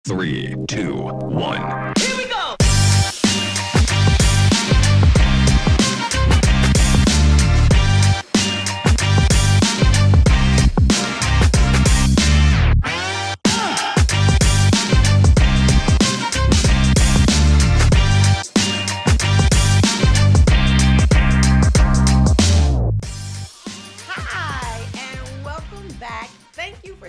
3, 2, 1. Here we go!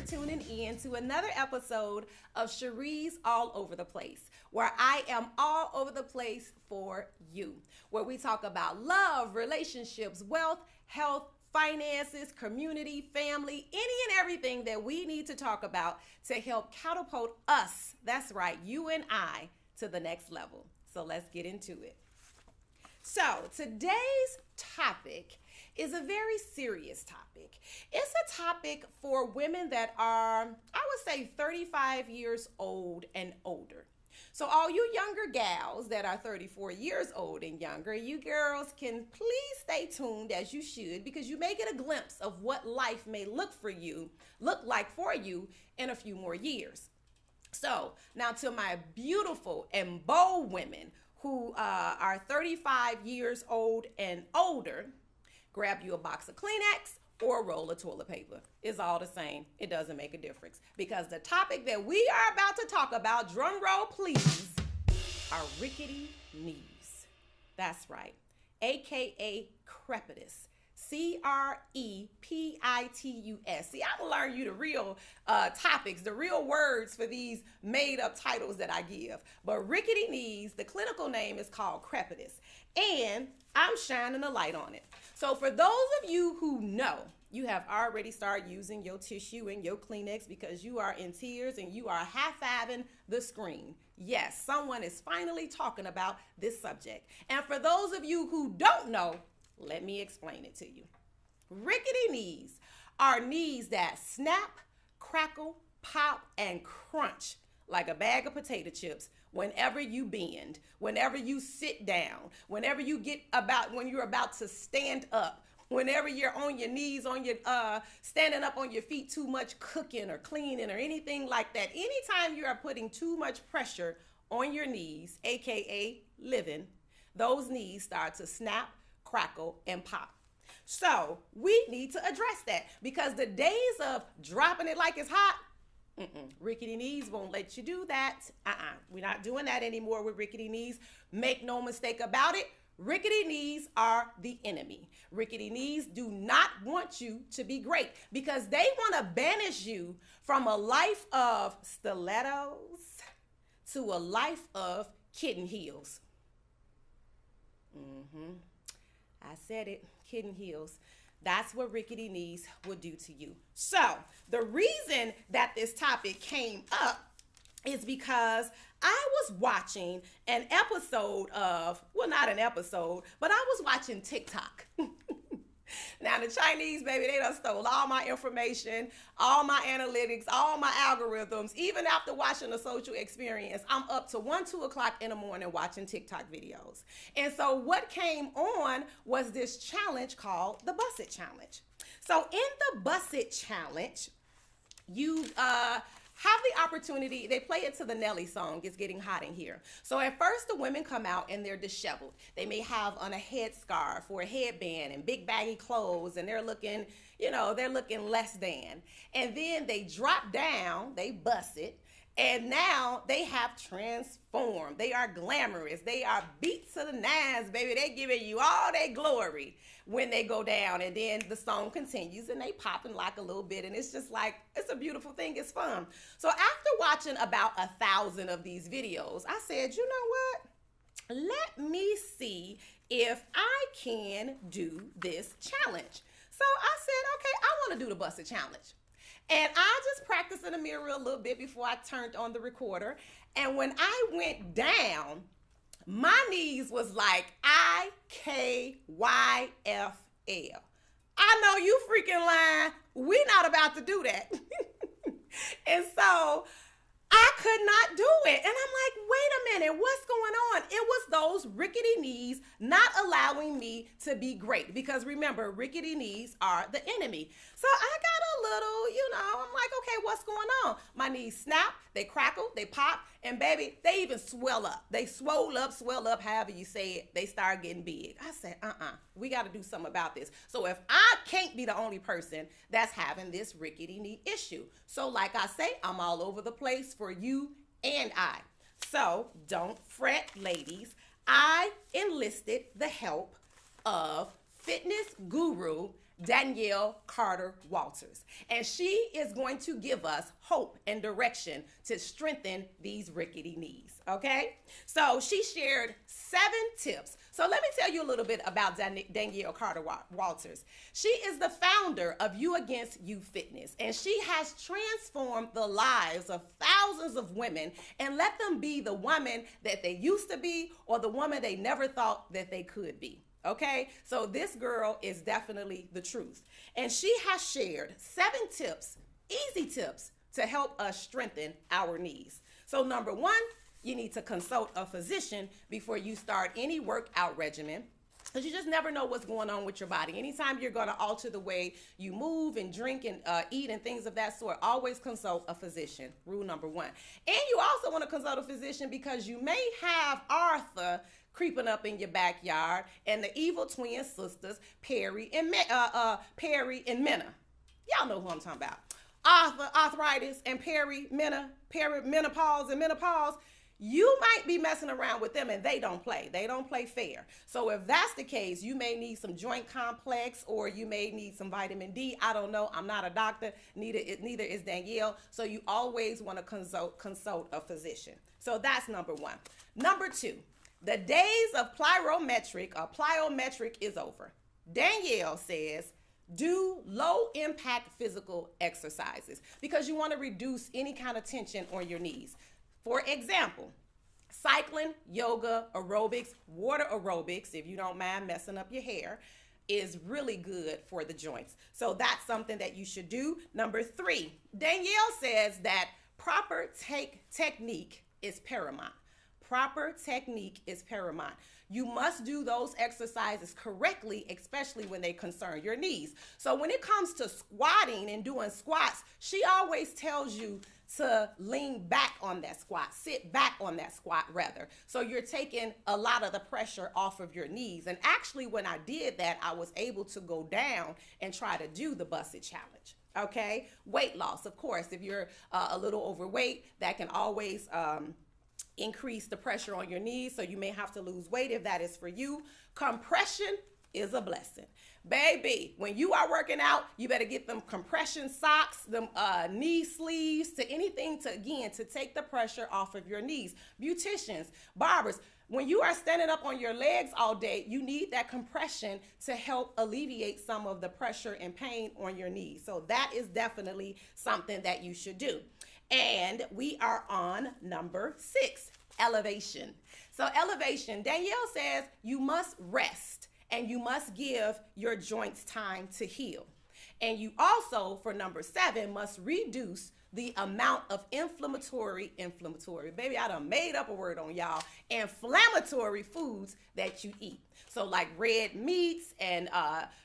Tuning in to another episode of Sheree's All Over the Place, where I am all over the place for you, where we talk about love, relationships, wealth, health, finances, community, family, any and everything that we need to talk about to help catapult us, that's right, you and I, to the next level. So let's get into it. So today's topic is a very serious topic. It's a topic for women that are, I would say, 35 years old and older. So all you younger gals that are 34 years old and younger, you girls can please stay tuned, as you should, because you may get a glimpse of what life may look like for you in a few more years. So now to my beautiful and bold women who are 35 years old and older, grab you a box of Kleenex or a roll of toilet paper. It's all the same. It doesn't make a difference, because the topic that we are about to talk about, drum roll please, are rickety knees. That's right, aka crepitus. Crepitus. See, I learned you the real topics, the real words for these made up titles that I give. But rickety knees, the clinical name is called crepitus, and I'm shining a light on it. So for those of you who know, you have already started using your tissue and your Kleenex because you are in tears and you are high-fiving the screen. Yes, someone is finally talking about this subject. And for those of you who don't know, let me explain it to you. Rickety knees are knees that snap, crackle, pop, and crunch like a bag of potato chips whenever you bend, whenever you sit down, whenever you when you're about to stand up, whenever you're on your knees, on your standing up on your feet, too much cooking or cleaning or anything like that. Anytime you are putting too much pressure on your knees, aka living, those knees start to snap, crackle, and pop. So we need to address that, because the days of dropping it like it's hot, rickety knees won't let you do that. We're not doing that anymore with rickety knees. Make no mistake about it. Rickety knees are the enemy. Rickety knees do not want you to be great, because they want to banish you from a life of stilettos to a life of kitten heels. I said it, kitten heels. That's what rickety knees will do to you. So the reason that this topic came up is because I was watching an episode of, well, not an episode, but I was watching TikTok. Now the Chinese, baby, they done stole all my information, all my analytics, all my algorithms. Even after watching the social experience, I'm up to 1, 2 o'clock in the morning watching TikTok videos. And so what came on was this challenge called the Bust It Challenge. So in the Bust It Challenge, you have the opportunity, they play it to the Nelly song, It's Getting Hot in Here. So at first the women come out and they're disheveled. They may have on a headscarf or a headband and big baggy clothes, and they're looking, they're looking less than. And then they drop down, they bust it, and now they have transformed. They are glamorous. They are beat to the nines, baby. They giving you all their glory when they go down. And then the song continues and they pop and lock a little bit. And it's just like, it's a beautiful thing. It's fun. So after watching about 1,000 of these videos, I said, you know what? Let me see if I can do this challenge. So I said, okay, I want to do the Bust It Challenge. And I just practiced in the mirror a little bit before I turned on the recorder. And when I went down, my knees was like IKYFL. I know you freaking lying. We're not about to do that. And so I could not do it. And I'm like, wait a minute, what's going on? It was those rickety knees not allowing me to be great. Because remember, rickety knees are the enemy. So I got a a little, I'm like, okay, what's going on? My knees snap, they crackle, they pop, and baby, they even swell up. They swell up, however you say it. They start getting big. I said, we got to do something about this. So if I can't be the only person that's having this rickety knee issue. So like I say, I'm all over the place for you and I. So don't fret, ladies. I enlisted the help of fitness guru Danielle Carter Walters, and she is going to give us hope and direction to strengthen these rickety knees. Okay, so she shared 7 tips. So let me tell you a little bit about Danielle Carter Walters. She is the founder of You Against You Fitness, and she has transformed the lives of thousands of women and let them be the woman that they used to be or the woman they never thought that they could be. Okay, so this girl is definitely the truth. And she has shared 7 tips, easy tips, to help us strengthen our knees. So number 1, you need to consult a physician before you start any workout regimen, because you just never know what's going on with your body. Anytime you're going to alter the way you move and drink and eat and things of that sort, always consult a physician. Rule number 1. And you also want to consult a physician because you may have Arthur creeping up in your backyard and the evil twin sisters, Perry and Minna. Y'all know who I'm talking about. Arthritis and perimenopause and menopause. You might be messing around with them and they don't play. They don't play fair. So if that's the case, you may need some joint complex or you may need some vitamin D. I don't know. I'm not a doctor. Neither is Danielle. So you always want to consult a physician. So that's number 1. Number 2, the days of plyometric is over. Danielle says, do low impact physical exercises because you want to reduce any kind of tension on your knees. For example, cycling, yoga, aerobics, water aerobics, if you don't mind messing up your hair, is really good for the joints. So that's something that you should do. Number 3, Danielle says that proper technique is paramount. Proper technique is paramount. You must do those exercises correctly, especially when they concern your knees. So when it comes to squatting and doing squats, she always tells you to lean back on that squat, sit back on that squat rather. So you're taking a lot of the pressure off of your knees. And actually when I did that, I was able to go down and try to do the busted challenge. Okay, weight loss, of course, if you're a little overweight, that can always increase the pressure on your knees, so you may have to lose weight if that is for you. Compression is a blessing. Baby, when you are working out, you better get them compression socks, them knee sleeves, to anything to take the pressure off of your knees. Beauticians, barbers, when you are standing up on your legs all day, you need that compression to help alleviate some of the pressure and pain on your knees. So that is definitely something that you should do. And we are on number 6, elevation. So elevation, Danielle says you must rest and you must give your joints time to heal. And you also, for number 7, must reduce the amount of inflammatory, baby, I done made up a word on y'all, inflammatory foods that you eat. So like red meats and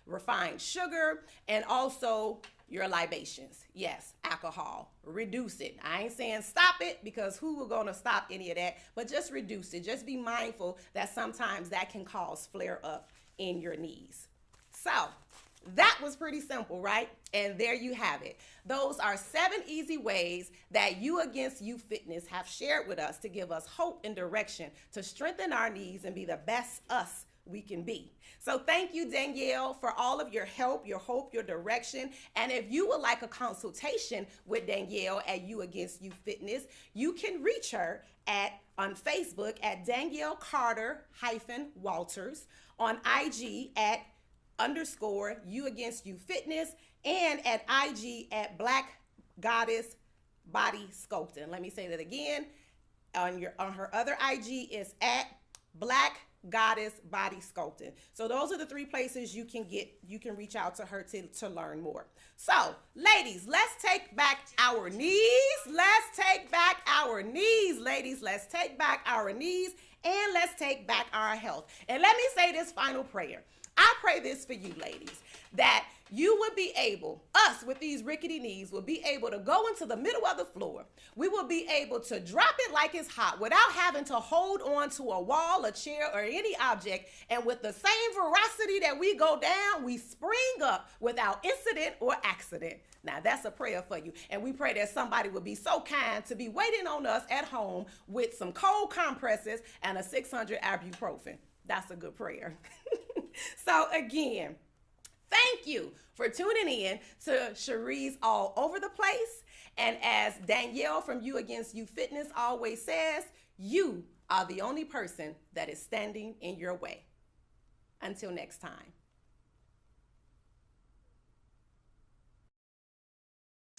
refined sugar, and also your libations. Yes, alcohol, reduce it. I ain't saying stop it, because who are gonna stop any of that, but just reduce it. Just be mindful that sometimes that can cause flare up in your knees. So that was pretty simple, right? And there you have it. Those are 7 easy ways that You Against You Fitness have shared with us to give us hope and direction to strengthen our knees and be the best us we can be. So thank you, Danielle, for all of your help, your hope, your direction. And if you would like a consultation with Danielle at You Against You Fitness, you can reach her on Facebook at Danielle Carter-Walters, on IG at _You Against You Fitness, and at IG at Black Goddess Body Sculpting. Let me say that again. On her other IG is at Black Goddess Body Sculpting. So those are the 3 places you can reach out to her to learn more. So ladies, let's take back our knees. Let's take back our knees, ladies. Let's take back our knees, and let's take back our health. And let me say this final prayer. I pray this for you, ladies, that you would be able, us with these rickety knees, will be able to go into the middle of the floor. We will be able to drop it like it's hot without having to hold on to a wall, a chair, or any object. And with the same veracity that we go down, we spring up without incident or accident. Now, that's a prayer for you. And we pray that somebody would be so kind to be waiting on us at home with some cold compresses and a 600 ibuprofen. That's a good prayer. So again, thank you for tuning in to Sheree's All Over the Place. And as Danielle from You Against You Fitness always says, you are the only person that is standing in your way. Until next time.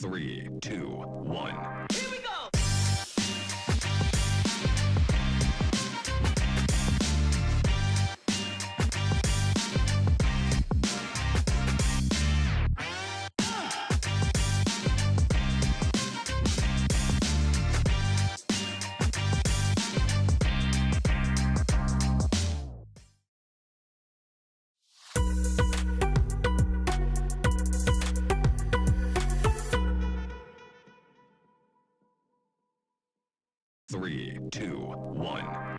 3, 2, 1. Here we go. Three, two, one.